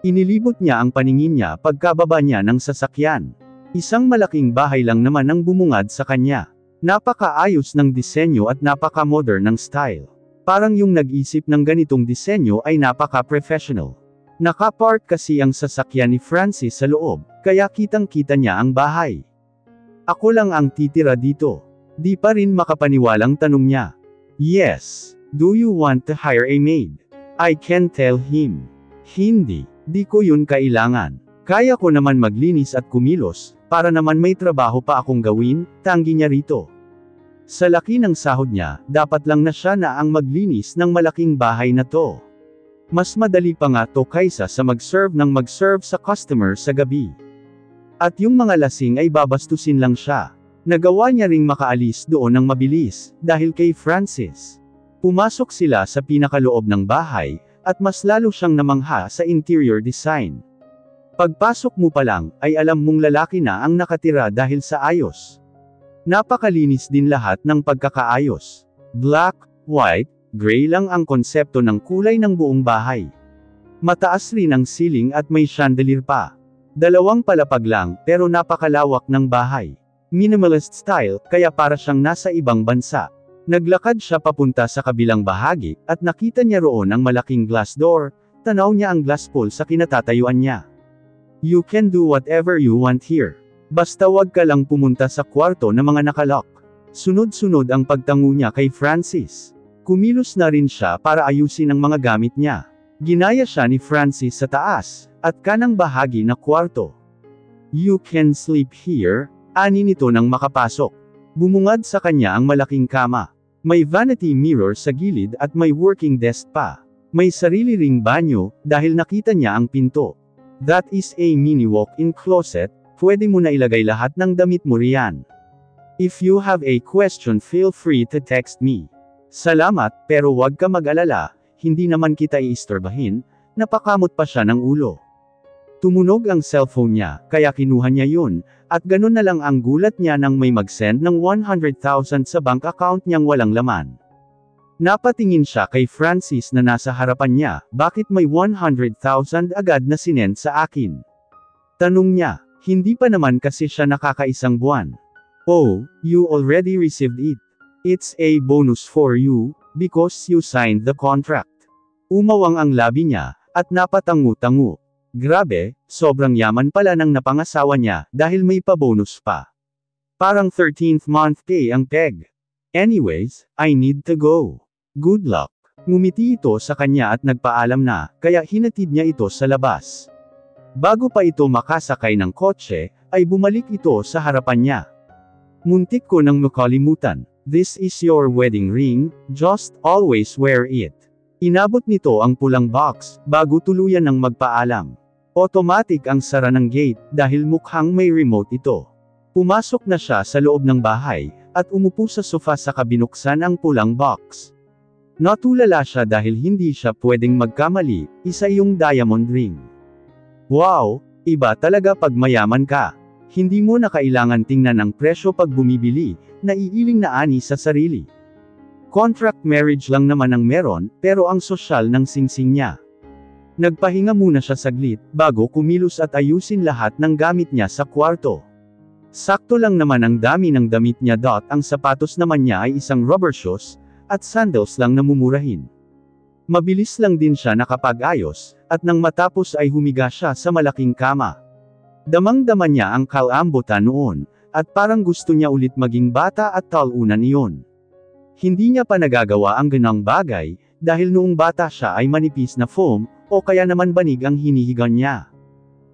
Inilibot niya ang paningin niya pagkababa niya ng sasakyan. Isang malaking bahay lang naman ang bumungad sa kanya. Napakaayos ng disenyo at napaka-modern ng style. Parang yung nag-isip ng ganitong disenyo ay napaka-professional. Nakapark kasi ang sasakyan ni Francis sa loob, kaya kitang-kita niya ang bahay. Ako lang ang titira dito. Di pa rin makapaniwalang tanong niya. Yes. Do you want to hire a maid? I can tell him. Hindi. Di ko yun kailangan. Kaya ko naman maglinis at kumilos, para naman may trabaho pa akong gawin, tanggi niya rito. Sa laki ng sahod niya, dapat lang na siya na ang maglinis ng malaking bahay na to. Mas madali pa nga to kaysa sa mag-serve sa customer sa gabi. At yung mga lasing ay babastusin lang siya. Nagawa niya ring makaalis doon ng mabilis, dahil kay Francis. Pumasok sila sa pinakaloob ng bahay, at mas lalo siyang namangha sa interior design. Pagpasok mo pa lang, ay alam mong lalaki na ang nakatira dahil sa ayos. Napakalinis din lahat ng pagkakaayos. Black, white, gray lang ang konsepto ng kulay ng buong bahay. Mataas rin ang ceiling at may chandelier pa. 2 palapag lang, pero napakalawak ng bahay. Minimalist style, kaya para siyang nasa ibang bansa. Naglakad siya papunta sa kabilang bahagi, at nakita niya roon ang malaking glass door. Tanaw niya ang glass pole sa kinatatayuan niya. You can do whatever you want here. Basta wag ka lang pumunta sa kwarto na mga nakalock. Sunod-sunod ang pagtango niya kay Francis. Kumilos na rin siya para ayusin ang mga gamit niya. Ginaya siya ni Francis sa taas, at kanang bahagi na kwarto. You can sleep here. Ani nito nang makapasok. Bumungad sa kanya ang malaking kama. May vanity mirror sa gilid at may working desk pa. May sarili ring banyo, dahil nakita niya ang pinto. That is a mini walk-in closet, pwede mo na ilagay lahat ng damit mo riyan. If you have a question, feel free to text me. Salamat, pero wag ka mag-alala, hindi naman kita iistorbahin. Napakamot pa siya ng ulo. Tumunog ang cellphone niya, kaya kinuha niya yun, at ganun na lang ang gulat niya nang may mag-send ng 100,000 sa bank account niyang walang laman. Napatingin siya kay Francis na nasa harapan niya, bakit may 100,000 agad na sinend sa akin? Tanong niya, hindi pa naman kasi siya nakakaisang buwan. Oh, you already received it. It's a bonus for you, because you signed the contract. Umawang ang labi niya, at napatangu-tangu. Grabe, sobrang yaman pala ng napangasawa niya, dahil may pa-bonus pa. Parang 13th month pay ang peg. Anyways, I need to go. Good luck. Ngumiti ito sa kanya at nagpaalam na, kaya hinatid niya ito sa labas. Bago pa ito makasakay ng kotse, ay bumalik ito sa harapan niya. Muntik ko nang makalimutan. This is your wedding ring, just always wear it. Inabot nito ang pulang box, bago tuluyan ng magpaalam. Automatic ang sara ng gate, dahil mukhang may remote ito. Pumasok na siya sa loob ng bahay, at umupo sa sofa saka binuksan ang pulang box. Natulala siya dahil hindi siya pwedeng magkamali, isa yung diamond ring. Wow, iba talaga pag mayaman ka. Hindi mo na kailangan tingnan ang presyo pag bumibili, naiiling na ani sa sarili. Contract marriage lang naman ang meron, pero ang sosyal ng singsing niya. Nagpahinga muna siya saglit, bago kumilos at ayusin lahat ng gamit niya sa kwarto. Sakto lang naman ang dami ng damit niya. Ang sapatos naman niya ay isang rubber shoes, at sandals lang na mumurahin. Mabilis lang din siya nakapag-ayos, at nang matapos ay humiga siya sa malaking kama. Damang-dama niya ang kalambutan noon, at parang gusto niya ulit maging bata at talunan iyon. Hindi niya pa nagagawa ang ganang bagay, dahil noong bata siya ay manipis na foam, o kaya naman banig ang hinihigan niya.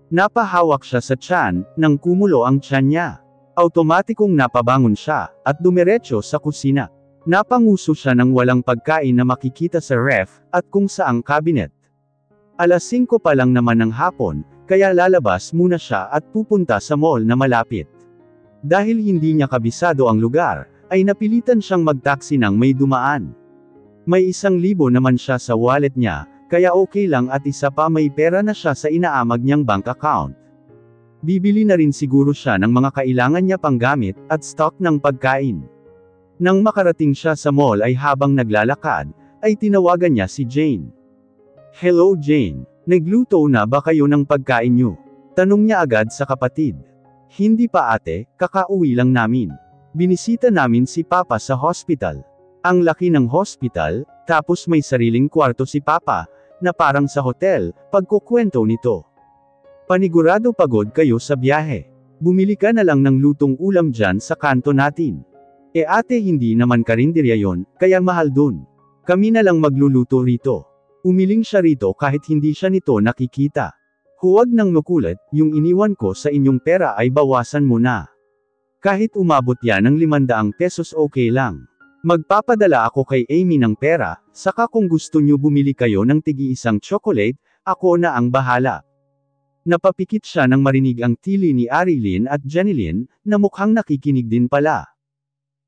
Napahawak siya sa tiyan, nang kumulo ang tiyan niya. Automatikong napabangon siya, at dumiretso sa kusina. Napanguso siya ng walang pagkain na makikita sa ref, at kung saang cabinet. 5:00 pa lang naman ng hapon, kaya lalabas muna siya at pupunta sa mall na malapit. Dahil hindi niya kabisado ang lugar, ay napilitan siyang mag-taxi nang may dumaan. May 1,000 naman siya sa wallet niya, kaya okay lang at isa pa may pera na siya sa inaamag niyang bank account. Bibili na rin siguro siya ng mga kailangan niya pang gamit, at stock ng pagkain. Nang makarating siya sa mall ay habang naglalakad, ay tinawagan niya si Jane. Hello Jane. Nagluto na ba kayo ng pagkain nyo? Tanong niya agad sa kapatid. Hindi pa ate, kakauwi lang namin. Binisita namin si Papa sa hospital. Ang laki ng hospital, tapos may sariling kwarto si Papa, na parang sa hotel, pagkukwento nito. Panigurado pagod kayo sa biyahe. Bumili ka na lang ng lutong ulam dyan sa kanto natin. Ate hindi naman karinderya yon, kaya mahal dun. Kami na lang magluluto rito. Umiling siya rito kahit hindi siya nito nakikita. Huwag nang makulit, yung iniwan ko sa inyong pera ay bawasan mo na. Kahit umabot yan ng 500 pesos okay lang. Magpapadala ako kay Amy ng pera, saka kung gusto nyo bumili kayo ng tig-iisang chocolate, ako na ang bahala. Napapikit siya nang marinig ang tili ni Arilyn at Jenilyn, na mukhang nakikinig din pala.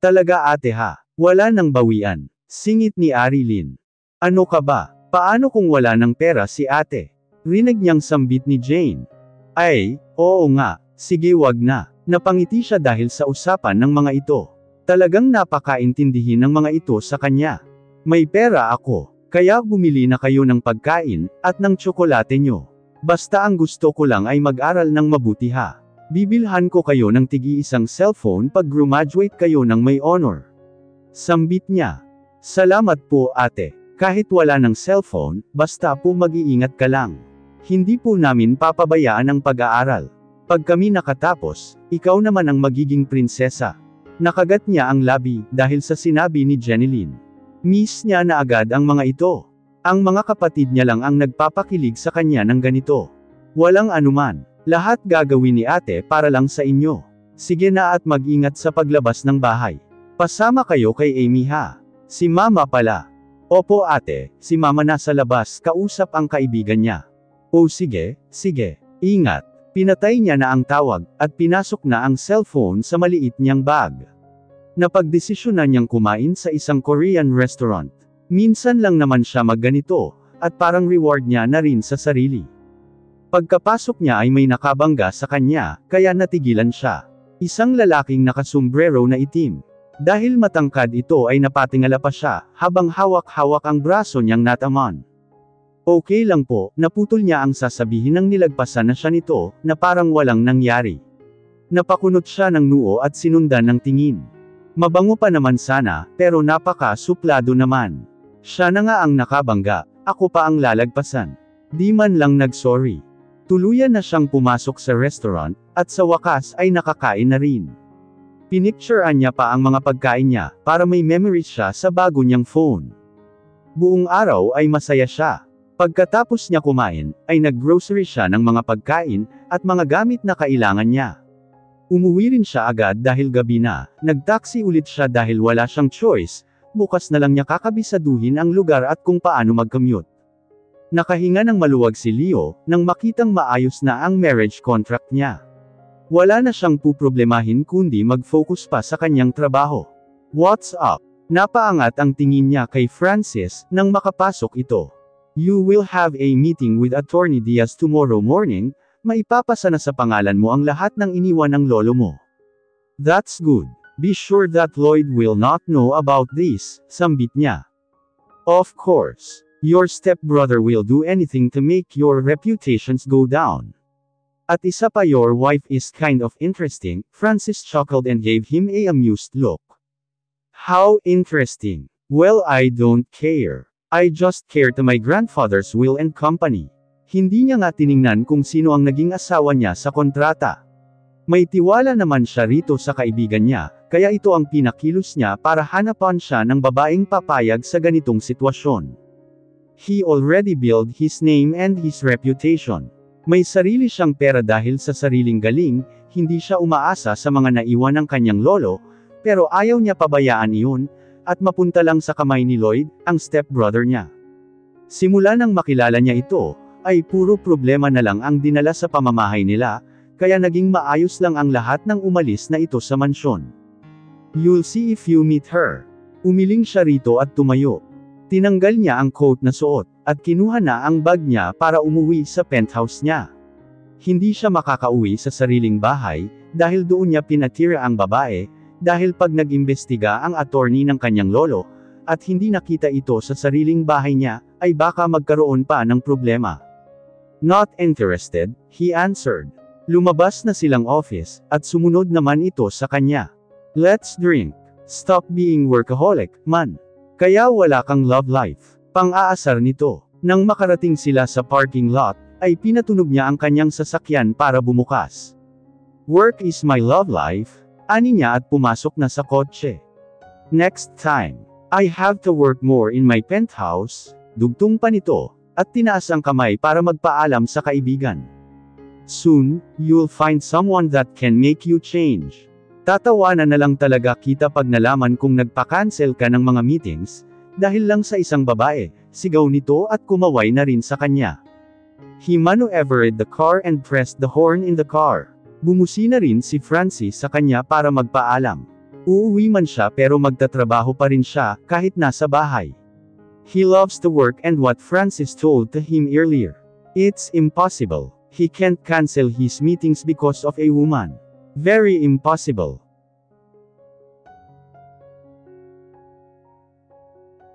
Talaga ate ha, wala nang bawian, singit ni Arilyn. Ano ka ba? Paano kung wala ng pera si ate? Rinig niyang sambit ni Jane. Ay, oo nga, sige wag na. Napangiti siya dahil sa usapan ng mga ito. Talagang napakaintindihin ng mga ito sa kanya. May pera ako, kaya bumili na kayo ng pagkain, at ng tsokolate nyo. Basta ang gusto ko lang ay mag-aral ng mabuti ha. Bibilhan ko kayo ng tig-iisang cellphone pag graduate kayo ng may honor. Sambit niya. Salamat po ate. Kahit wala ng cellphone, basta po mag-iingat ka lang. Hindi po namin papabayaan ang pag-aaral. Pag kami nakatapos, ikaw naman ang magiging prinsesa. Nakagat niya ang labi, dahil sa sinabi ni Jenilyn. Miss niya na agad ang mga ito. Ang mga kapatid niya lang ang nagpapakilig sa kanya ng ganito. Walang anuman. Lahat gagawin ni ate para lang sa inyo. Sige na at mag-ingat sa paglabas ng bahay. Pasama kayo kay Amy ha. Si mama pala. Opo ate, si mama nasa labas, kausap ang kaibigan niya. O sige, sige, ingat. Pinatay niya na ang tawag, at pinasok na ang cellphone sa maliit niyang bag. Napagdesisyonan niyang kumain sa isang Korean restaurant. Minsan lang naman siya magganito, at parang reward niya na rin sa sarili. Pagkapasok niya ay may nakabangga sa kanya, kaya natigilan siya. Isang lalaking nakasombrero na itim. Dahil matangkad ito ay napatingala pa siya, habang hawak-hawak ang braso niyang nataman. Okay lang po, naputol niya ang sasabihin nang nilagpasan na siya nito, na parang walang nangyari. Napakunot siya ng noo at sinundan ng tingin. Mabango pa naman sana, pero napaka-suplado naman. Siya na nga ang nakabangga, ako pa ang lalagpasan. Di man lang nag-sorry. Tuluyan na siyang pumasok sa restaurant, at sa wakas ay nakakain na rin. Pinicturean niya pa ang mga pagkain niya, para may memories siya sa bago niyang phone. Buong araw ay masaya siya. Pagkatapos niya kumain, ay nag-grocery siya ng mga pagkain, at mga gamit na kailangan niya. Umuwi rin siya agad dahil gabi na, nag-taxi ulit siya dahil wala siyang choice, bukas na lang niya kakabisaduhin ang lugar at kung paano mag-commute. Nakahinga ng maluwag si Leo, nang makitang maayos na ang marriage contract niya. Wala na siyang puproblemahin kundi mag-focus pa sa kanyang trabaho. What's up? Napaangat ang tingin niya kay Francis, nang makapasok ito. You will have a meeting with Attorney Diaz tomorrow morning, maipapasa na sa pangalan mo ang lahat ng iniwan ng lolo mo. That's good. Be sure that Lloyd will not know about this, sambit niya. Of course. Your stepbrother will do anything to make your reputations go down. At isa pa your wife is kind of interesting, Francis chuckled and gave him a amused look. How interesting. Well I don't care. I just care to my grandfather's will and company. Hindi niya nga tiningnan kung sino ang naging asawa niya sa kontrata. May tiwala naman siya rito sa kaibigan niya, kaya ito ang pinakilos niya para hanapan siya ng babaeng papayag sa ganitong sitwasyon. He already built his name and his reputation. May sarili siyang pera dahil sa sariling galing, hindi siya umaasa sa mga naiwan ng kanyang lolo, pero ayaw niya pabayaan iyon, at mapunta lang sa kamay ni Lloyd, ang stepbrother niya. Simula nang makilala niya ito, ay puro problema na lang ang dinala sa pamamahay nila, kaya naging maayos lang ang lahat nang umalis na ito sa mansyon. You'll see if you meet her. Umiling siya rito at tumayo. Tinanggal niya ang coat na suot, at kinuha na ang bag niya para umuwi sa penthouse niya. Hindi siya makakauwi sa sariling bahay, dahil doon niya pinatira ang babae, dahil pag nag-imbestiga ang attorney ng kanyang lolo, at hindi nakita ito sa sariling bahay niya, ay baka magkaroon pa ng problema. Not interested, he answered. Lumabas na silang office, at sumunod naman ito sa kanya. Let's drink. Stop being workaholic, man. Kaya wala kang love life. Pang-aasar nito. Nang makarating sila sa parking lot, ay pinatunog niya ang kanyang sasakyan para bumukas. Work is my love life, ani niya at pumasok na sa kotse. Next time, I have to work more in my penthouse, dugtong pa nito, at tinaas ang kamay para magpaalam sa kaibigan. Soon, you'll find someone that can make you change. Tatawanan na lang talaga kita pag nalaman kung nagpa-cancel ka ng mga meetings, dahil lang sa isang babae, sigaw nito at kumaway na rin sa kanya. He maneuvered the car and pressed the horn in the car. Bumusina rin si Francis sa kanya para magpaalam. Uuwi man siya pero magtatrabaho pa rin siya, kahit nasa bahay. He loves to work and what Francis told to him earlier. It's impossible. He can't cancel his meetings because of a woman. Very impossible.